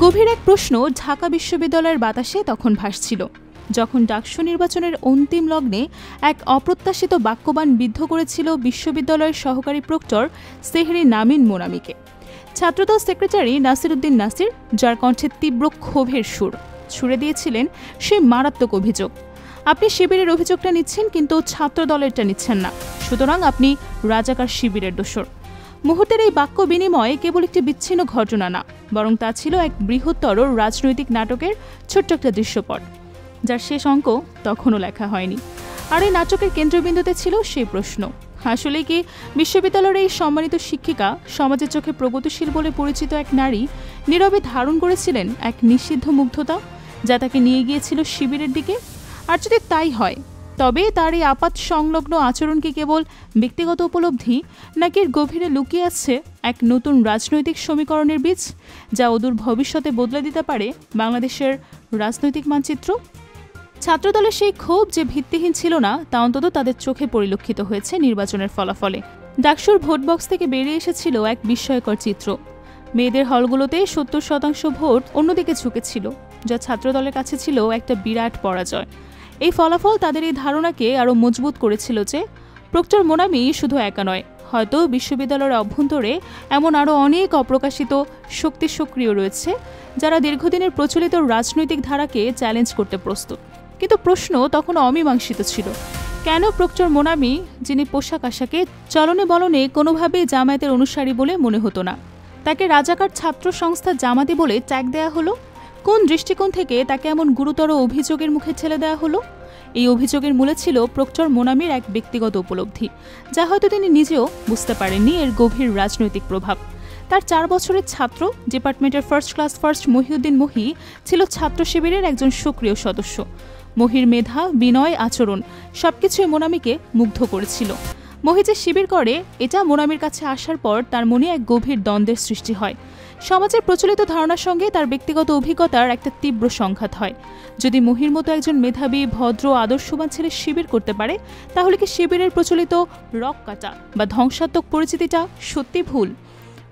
গভীর এক প্রশ্ন ঢাকা বিশ্ববিদ্যালয়ের বাতাসে তখন ভাসছিল, যখন ডাকসু নির্বাচনের অন্তিম লগ্নে এক অপ্রত্যাশিত বাক্যবাণ বিদ্ধ করেছিল বিশ্ববিদ্যালয়ের সহকারী প্রক্টর সেহরি নামিন মোনামিকে। ছাত্রদল সেক্রেটারি নাসির উদ্দিন নাসির, যার কণ্ঠে তীব্র ক্ষোভের সুর, ছুড়ে দিয়েছিলেন সেই মারাত্মক অভিযোগ, আপনি শিবিরের অভিযোগটা নিচ্ছেন কিন্তু ছাত্র দলেরটা নিচ্ছেন না, সুতরাং আপনি রাজাকার শিবিরের দোসর। মুহূর্তের এই বাক্য বিনিময় কেবল একটি বিচ্ছিন্ন ঘটনা না, বরং তা ছিল এক বৃহত্তর রাজনৈতিক নাটকের ছোট্ট একটা দৃশ্যপট, যার শেষ অঙ্ক তখনও লেখা হয়নি। আর এই নাটকের কেন্দ্রবিন্দুতে ছিল সেই প্রশ্ন, আসলে কি বিশ্ববিদ্যালয়ের এই সম্মানিত শিক্ষিকা, সমাজের চোখে প্রগতিশীল বলে পরিচিত এক নারী, নীরবে ধারণ করেছিলেন এক নিষিদ্ধ মুগ্ধতা, যা তাকে নিয়ে গিয়েছিল শিবিরের দিকে? আর যদি তাই হয়, তবে তার এই আপাত সংলগ্ন আচরণ কি কেবল ব্যক্তিগত উপলব্ধি, নাকি এর গভীরে লুকিয়ে আছে এক নতুন রাজনৈতিক সমীকরণের বীজ, যা অদূর ভবিষ্যতে বদলে দিতে পারে বাংলাদেশের রাজনৈতিক মানচিত্র? ছাত্রদলের সেই ক্ষোভ যে ভিত্তিহীন ছিল না, তা অন্তত তাদের চোখে পরিলক্ষিত হয়েছে নির্বাচনের ফলাফলে। ডাকসুর ভোট বক্স থেকে বেরিয়ে এসেছিল এক বিস্ময়কর চিত্র। মেয়েদের হলগুলোতে 70% ভোট অন্যদিকে ঝুঁকেছিল, যা ছাত্রদলের কাছে ছিল একটা বিরাট পরাজয়। এই ফলাফল তাদের এই ধারণাকে আরও মজবুত করেছিল যে প্রক্টর মোনামি শুধু একা নয়, হয়তো বিশ্ববিদ্যালয়ের অভ্যন্তরে এমন আরও অনেক অপ্রকাশিত শক্তি সক্রিয় রয়েছে, যারা দীর্ঘদিনের প্রচলিত রাজনৈতিক ধারাকে চ্যালেঞ্জ করতে প্রস্তুত। কিন্তু প্রশ্ন তখন অমীমাংসিত ছিল, কেন প্রক্টর মোনামি, যিনি পোশাক আশাকে চলনে বলনে কোনোভাবেই জামায়াতের অনুসারী বলে মনে হতো না, তাকে রাজাকার ছাত্র সংস্থা জামাতি বলে ট্যাগ দেয়া হলো? কোন দৃষ্টিকোণ থেকে তাকে এমন গুরুতর অভিযোগের মুখে ঠেলে দেওয়া হলো? এই অভিযোগের মূলে ছিল প্রক্টর মোনামির এক ব্যক্তিগত উপলব্ধি, যা হয়তো তিনি নিজেও বুঝতে পারেননি এর গভীর রাজনৈতিক প্রভাব। তার 4 বছরের ছাত্র, ডিপার্টমেন্টের ফার্স্ট ক্লাস ফার্স্ট মহিউদ্দিন মহি ছিল ছাত্র শিবিরের একজন সক্রিয় সদস্য। মহির মেধা, বিনয়, আচরণ সবকিছুই মোনামিকে মুগ্ধ করেছিল। মহি যে শিবির করে, এটা মোনামির কাছে আসার পর তার মনে এক গভীর দ্বন্দ্বের সৃষ্টি হয়। সমাজের প্রচলিত ধারণার সঙ্গে তার ব্যক্তিগত অভিজ্ঞতার একটা তীব্র সংঘাত হয়। যদি মহির মতো একজন মেধাবী, ভদ্র, আদর্শবান ছেলে শিবির করতে পারে, তাহলে কি শিবিরের প্রচলিত রক কাটা বা ধ্বংসাত্মক পরিচিতিটা সত্যি ভুল?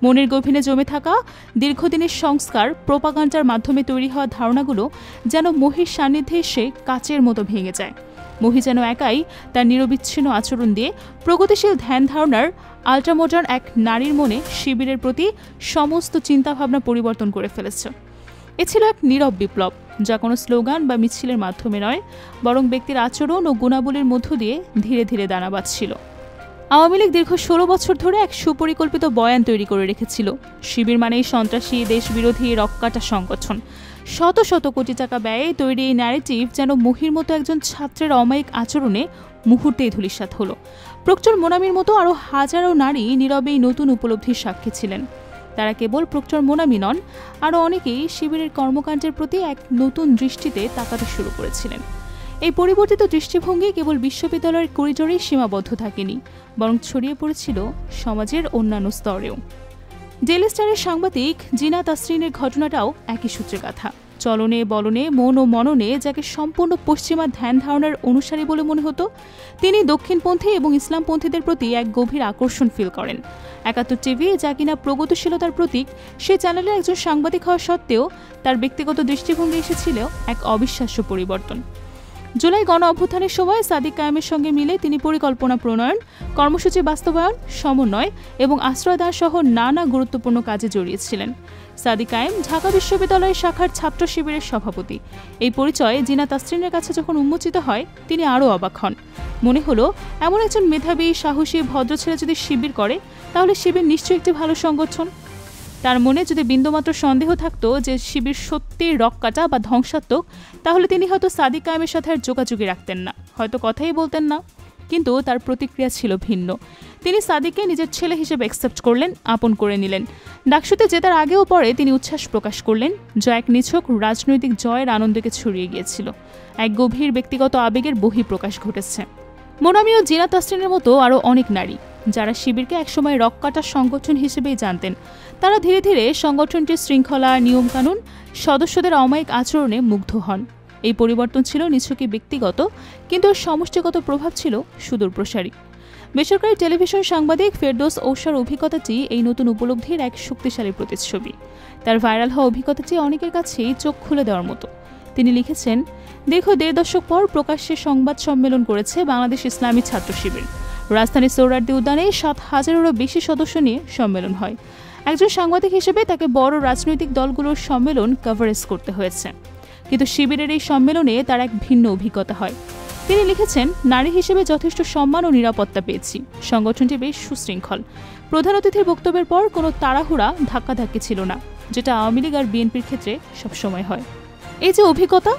মনের গভীরে জমে থাকা দীর্ঘদিনের সংস্কার, প্রোপাগান্ডার মাধ্যমে তৈরি হওয়া ধারণাগুলো যেন মহির সান্নিধ্যে এসে কাচের মতো ভেঙে যায়। মহি যেন একাই তার নিরবিচ্ছিন্ন আচরণ দিয়ে প্রগতিশীল ধ্যান ধারণার আল্ট্রামডার্ন এক নারীর মনে শিবিরের প্রতি সমস্ত চিন্তাভাবনা পরিবর্তন করে ফেলেছে। এ ছিল এক নীরব বিপ্লব, যা কোনো স্লোগান বা মিছিলের মাধ্যমে নয়, বরং ব্যক্তির আচরণ ও গুণাবলীর মধ্য দিয়ে ধীরে ধীরে দানা বাঁধছিল। আওয়ামী লীগ দীর্ঘ 16 বছর ধরে এক সুপরিকল্পিত বয়ান তৈরি করে রেখেছিল, শিবির মানেই সন্ত্রাসী, দেশবিরোধী, রক্কাটা সংগঠন। শত শত কোটি টাকা ব্যয়ে তৈরি এই ন্যারেটিভ যেন মহির মতো একজন ছাত্রের অমায়িক আচরণে মুহূর্তেই ধূলিসাৎ হলো। প্রক্টর মোনামির মতো আরও হাজারো নারী নীরবেই নতুন উপলব্ধির সাক্ষী ছিলেন। তারা কেবল প্রক্টর মোনামি নন, আরও অনেকেই শিবিরের কর্মকাণ্ডের প্রতি এক নতুন দৃষ্টিতে তাকাতে শুরু করেছিলেন। এই পরিবর্তিত দৃষ্টিভঙ্গি কেবল বিশ্ববিদ্যালয়ের করিডোরেই সীমাবদ্ধ থাকেনি, বরং ছড়িয়ে পড়েছিল সমাজের অন্যান্য স্তরেও। ডেইলি স্টারের সাংবাদিক জিনা তাসরিনের ঘটনাটাও একই সূত্রে গাথা। চলনে বলনে, মন ও মননে যাকে সম্পূর্ণ পশ্চিমা ধ্যান ধারণার অনুসারী বলে মনে হতো, তিনি দক্ষিণপন্থী এবং ইসলামপন্থীদের প্রতি এক গভীর আকর্ষণ ফিল করেন। ৭১ টিভি, যা কিনা প্রগতিশীলতার প্রতীক, সেই চ্যানেলের একজন সাংবাদিক হওয়া সত্ত্বেও তার ব্যক্তিগত দৃষ্টিভঙ্গি এসেছিল এক অবিশ্বাস্য পরিবর্তন। জুলাই গণ অভ্যুত্থানের সময় সাদিক কায়েমের সঙ্গে মিলে তিনি পরিকল্পনা প্রণয়ন, কর্মসূচি বাস্তবায়ন, সমন্বয় এবং আশ্রয় দেওয়া সহ নানা গুরুত্বপূর্ণ কাজে জড়িয়েছিলেন। সাদিক কায়েম ঢাকা বিশ্ববিদ্যালয়ের শাখার ছাত্র শিবিরের সভাপতি। এই পরিচয় জিনা তাসরিনের কাছে যখন উন্মোচিত হয়, তিনি আরও অবাক হন। মনে হলো, এমন একজন মেধাবী, সাহসী, ভদ্র ছেলে যদি শিবির করে, তাহলে শিবির নিশ্চয়ই একটি ভালো সংগঠন। তার মনে যদি বিন্দুমাত্র সন্দেহ থাকতো যে শিবির সত্যি রক্কাটা বা ধ্বংসাত্মক, তাহলে তিনি হয়তো সাদিক কায়েমের সাথে আর যোগাযোগই রাখতেন না, হয়তো কথাই বলতেন না। কিন্তু তার প্রতিক্রিয়া ছিল ভিন্ন। তিনি সাদিককে নিজের ছেলে হিসেবে অ্যাকসেপ্ট করলেন, আপন করে নিলেন। ডাকসুতে জেতার আগেও পরে তিনি উচ্ছ্বাস প্রকাশ করলেন, যা এক নিছক রাজনৈতিক জয়ের আনন্দকে ছড়িয়ে গিয়েছিল। এক গভীর ব্যক্তিগত আবেগের বহিঃপ্রকাশ ঘটেছে। মোনামি ও জিনা তাসরিনের মতো আরও অনেক নারী, যারা শিবিরকে একসময় রক্কাটার সংগঠন হিসেবেই জানতেন, তারা ধীরে ধীরে সংগঠনটির শৃঙ্খলা, নিয়মকানুন, সদস্যদের অমায়িক আচরণে মুগ্ধ হন। এই পরিবর্তন ছিল নিছকই ব্যক্তিগত, কিন্তু এর সমষ্টিগত প্রভাব ছিল সুদূরপ্রসারী। বেসরকারি টেলিভিশন সাংবাদিক ফেরদৌস ঔসার অভিজ্ঞতাটি এই নতুন উপলব্ধির এক শক্তিশালী প্রতিচ্ছবি। তার ভাইরাল হওয়া অভিজ্ঞতাটি অনেকের কাছেই চোখ খুলে দেওয়ার মতো। তিনি লিখেছেন, দীর্ঘ 1.5 দশক পর প্রকাশ্যে সংবাদ সম্মেলন করেছে বাংলাদেশ ইসলামী ছাত্র শিবির। রাজধানীর সোহরাওয়ার্দী উদ্যানে 7,000-এরও বেশি সদস্য নিয়ে সম্মেলন হয়। একজন সাংবাদিক হিসেবে তাকে বড় রাজনৈতিক দলগুলোর সম্মেলন কভারেজ করতে হয়েছে, কিন্তু শিবিরের এই সম্মেলনে তার এক ভিন্ন অভিজ্ঞতা হয়। তিনি লিখেছেন, নারী হিসেবে যথেষ্ট সম্মান ও নিরাপত্তা পেয়েছি। সংগঠনটি বেশ সুশৃঙ্খল। প্রধান অতিথির বক্তব্যের পর কোনো তাড়াহুড়া ধাক্কাধাক্কি ছিল না, যেটা আওয়ামী লীগ আর বিএনপির ক্ষেত্রে সবসময় হয়। এই যে অভিজ্ঞতা,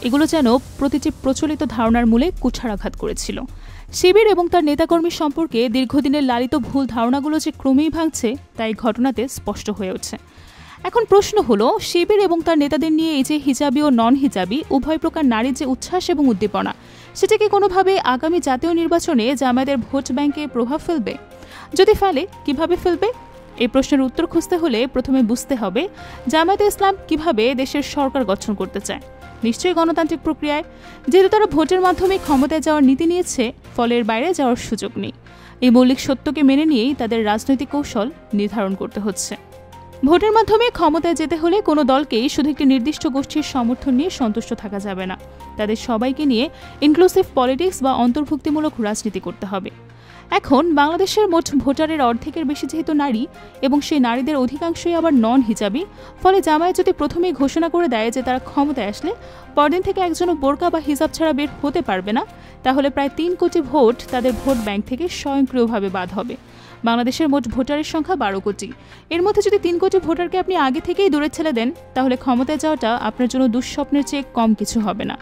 এগুলো যেন প্রতিটি প্রচলিত ধারণার মূলে কুঠারাঘাত করেছিল। শিবির এবং তার নেতাকর্মী সম্পর্কে দীর্ঘদিনের লালিত ভুল ধারণাগুলো যে ক্রমেই ভাঙছে, তাই ঘটনাতে স্পষ্ট হয়ে উঠছে। এখন প্রশ্ন হলো, শিবির এবং তার নেতাদের নিয়ে এই যে হিজাবি ও নন হিজাবি উভয় প্রকার নারীর যে উচ্ছ্বাস এবং উদ্দীপনা, সেটা কি কোনোভাবে আগামী জাতীয় নির্বাচনে জামায়াতের ভোট ব্যাংকে প্রভাব ফেলবে? যদি ফেলে, কিভাবে ফেলবে? এই প্রশ্নের উত্তর খুঁজতে হলে প্রথমে বুঝতে হবে জামায়াতে ইসলাম কিভাবে দেশের সরকার গঠন করতে চায়। নিশ্চয়ই গণতান্ত্রিক প্রক্রিয়ায়। যেহেতু তারা ভোটের মাধ্যমে ক্ষমতায় যাওয়ার নীতি নিয়েছে, ফলের বাইরে যাওয়ার সুযোগ নেই। এই মৌলিক সত্যকে মেনে নিয়েই তাদের রাজনৈতিক কৌশল নির্ধারণ করতে হচ্ছে। ভোটের মাধ্যমে ক্ষমতায় যেতে হলে কোনো দলকেই শুধু একটি নির্দিষ্ট গোষ্ঠীর সমর্থন নিয়ে সন্তুষ্ট থাকা যাবে না। তাদের সবাইকে নিয়ে ইনক্লুসিভ পলিটিক্স বা অন্তর্ভুক্তিমূলক রাজনীতি করতে হবে। এখন বাংলাদেশের মোট ভোটারের অর্ধেকের বেশি যেহেতু নারী, এবং সেই নারীদের অধিকাংশই আবার নন হিজাবি, ফলে জামায়াত যদি প্রথমেই ঘোষণা করে দেয় যে তারা ক্ষমতায় আসলে পরদিন থেকে একজনও বোরকা বা হিজাব ছাড়া বের হতে পারবে না, তাহলে প্রায় 3 কোটি ভোট তাদের ভোট ব্যাংক থেকে স্বয়ংক্রিয়ভাবে বাদ হবে। বাংলাদেশের মোট ভোটারের সংখ্যা 12 কোটি। এর মধ্যে যদি 3 কোটি ভোটারকে আপনি আগে থেকেই দূরে ঠেলে দেন, তাহলে ক্ষমতায় যাওয়াটা আপনার জন্য দুঃস্বপ্নের চেয়ে কম কিছু হবে না।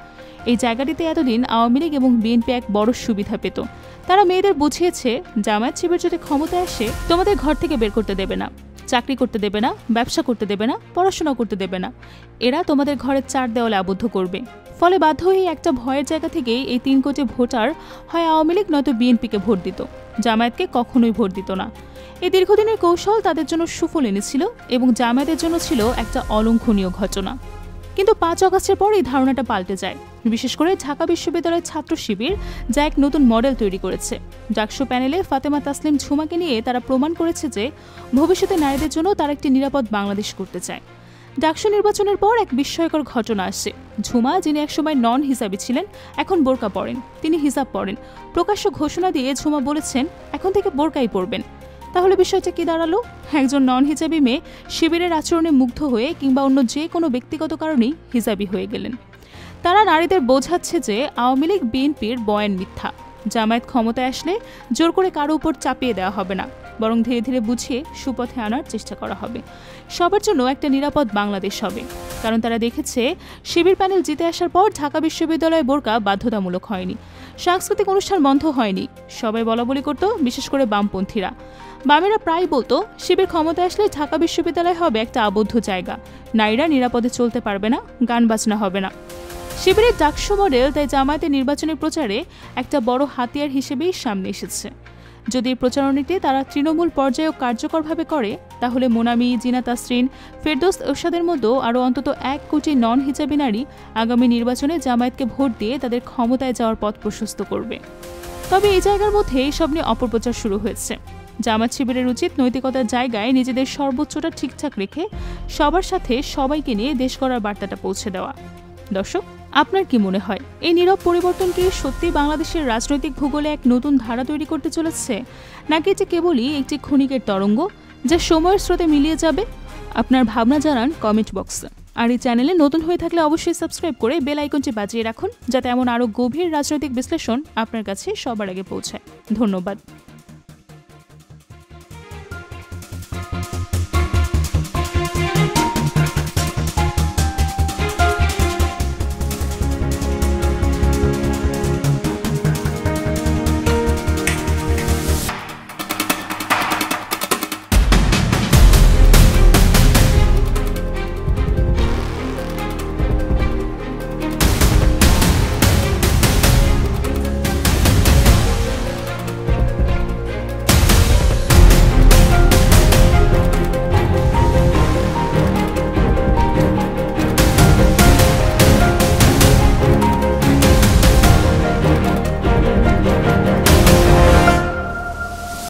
এই জায়গাটিতে এতদিন আওয়ামী লীগ এবং বিএনপি এক বড় সুবিধা পেত। তারা মেয়েদের বুঝিয়েছে, জামায়াত শিবির যদি ক্ষমতায় আসে, তোমাদের ঘর থেকে বের করতে দেবে না, চাকরি করতে দেবে না, ব্যবসা করতে দেবে না, পড়াশোনা করতে দেবে না। এরা তোমাদের ঘরের 4 দেওয়ালে আবদ্ধ করবে। ফলে বাধ্য হয়ে একটা ভয়ের জায়গা থেকেই এই 3 কোটি ভোটার হয় আওয়ামী লীগ নয়তো বিএনপিকে ভোট দিত, জামায়াতকে কখনোই ভোট দিত না। এই দীর্ঘদিনের কৌশল তাদের জন্য সুফল এনেছিল এবং জামায়াতের জন্য ছিল একটা অলঙ্ঘনীয় ঘটনা। কিন্তু 5 আগস্টের পর এই ধারণাটা পাল্টে যায়, বিশেষ করে ঢাকা বিশ্ববিদ্যালয়ের ছাত্র শিবির, যা এক নতুন মডেল তৈরি করেছে। ডাকসু প্যানেলে ফাতেমা তাসলিম ঝুমাকে নিয়ে তারা প্রমাণ করেছে যে ভবিষ্যতে নারীদের জন্য তারা একটি নিরাপদ বাংলাদেশ করতে চায়। ডাকসু নির্বাচনের পর এক বিস্ময়কর ঘটনা আসে। ঝুমা, যিনি একসময় নন হিজাবি ছিলেন, এখন বোরকা পরেন, তিনি হিজাব পরেন। প্রকাশ্য ঘোষণা দিয়ে ঝুমা বলেছেন এখন থেকে বোরকাই পরবেন। তাহলে বিষয়টা কি দাঁড়ালো? একজন নন হিজাবি মেয়ে শিবিরের আচরণে মুগ্ধ হয়ে কিংবা অন্য যে কোনো ব্যক্তিগত কারণেই হিজাবি হয়ে গেলেন। তারা নারীদের বোঝাচ্ছে যে আওয়ামী লীগ বিএনপির বয়ান মিথ্যা। জামায়াত ক্ষমতায় আসলে জোর করে কারো উপর চাপিয়ে দেওয়া হবে না, বরং ধীরে ধীরে বুঝিয়ে সুপথে আনার চেষ্টা করা হবে। সবার জন্য একটা নিরাপদ বাংলাদেশ হবে। কারণ তারা দেখেছে শিবির প্যানেল জিতে আসার পর ঢাকা বিশ্ববিদ্যালয়ে বোরকা বাধ্যতামূলক হয়নি, সাংস্কৃতিক অনুষ্ঠান বন্ধ হয়নি। সবাই বলাবলি করত, বিশেষ করে বামপন্থীরা। বামেরা প্রায় বলতো শিবির ক্ষমতায় আসলে ঢাকা বিশ্ববিদ্যালয় হবে একটা আবদ্ধ জায়গা, নারীরা নিরাপদে চলতে পারবে না, গান বাজনা হবে না। শিবিরের ডাকসু মডেল তাই জামায়াতের নির্বাচনী প্রচারে একটা বড় হাতিয়ার হিসেবেই সামনে এসেছে। যদি এই প্রচারণীতে তারা তৃণমূল পর্যায়েও কার্যকরভাবে করে, তাহলে মোনামি, জিনা তাসরিন, ফেরদৌস ঔসাদের মতো আরও অন্তত 1 কোটি নন হিজাবি নারী আগামী নির্বাচনে জামায়াতকে ভোট দিয়ে তাদের ক্ষমতায় যাওয়ার পথ প্রশস্ত করবে। তবে এই জায়গার মধ্যে এইসব নিয়ে অপপ্রচার শুরু হয়েছে। জামায়াত শিবিরের উচিত নৈতিকতার জায়গায় নিজেদের সর্বোচ্চটা ঠিকঠাক রেখে সবার সাথে সবাইকে নিয়ে দেশ গড়ার বার্তাটা পৌঁছে দেওয়া। দর্শক, আপনার কি মনে হয় এই নীরব পরিবর্তন কি সত্যি বাংলাদেশের রাজনৈতিক ভূগোলে এক নতুন ধারা তৈরি করতে চলেছে, নাকি এটি কেবলই একটি ক্ষণিকের তরঙ্গ যা সময়ের স্রোতে মিলিয়ে যাবে? আপনার ভাবনা জানান কমেন্ট বক্সে। আর এই চ্যানেলে নতুন হয়ে থাকলে অবশ্যই সাবস্ক্রাইব করে বেল আইকনটি বাজিয়ে রাখুন, যাতে এমন আরও গভীর রাজনৈতিক বিশ্লেষণ আপনার কাছে সবার আগে পৌঁছায়। ধন্যবাদ।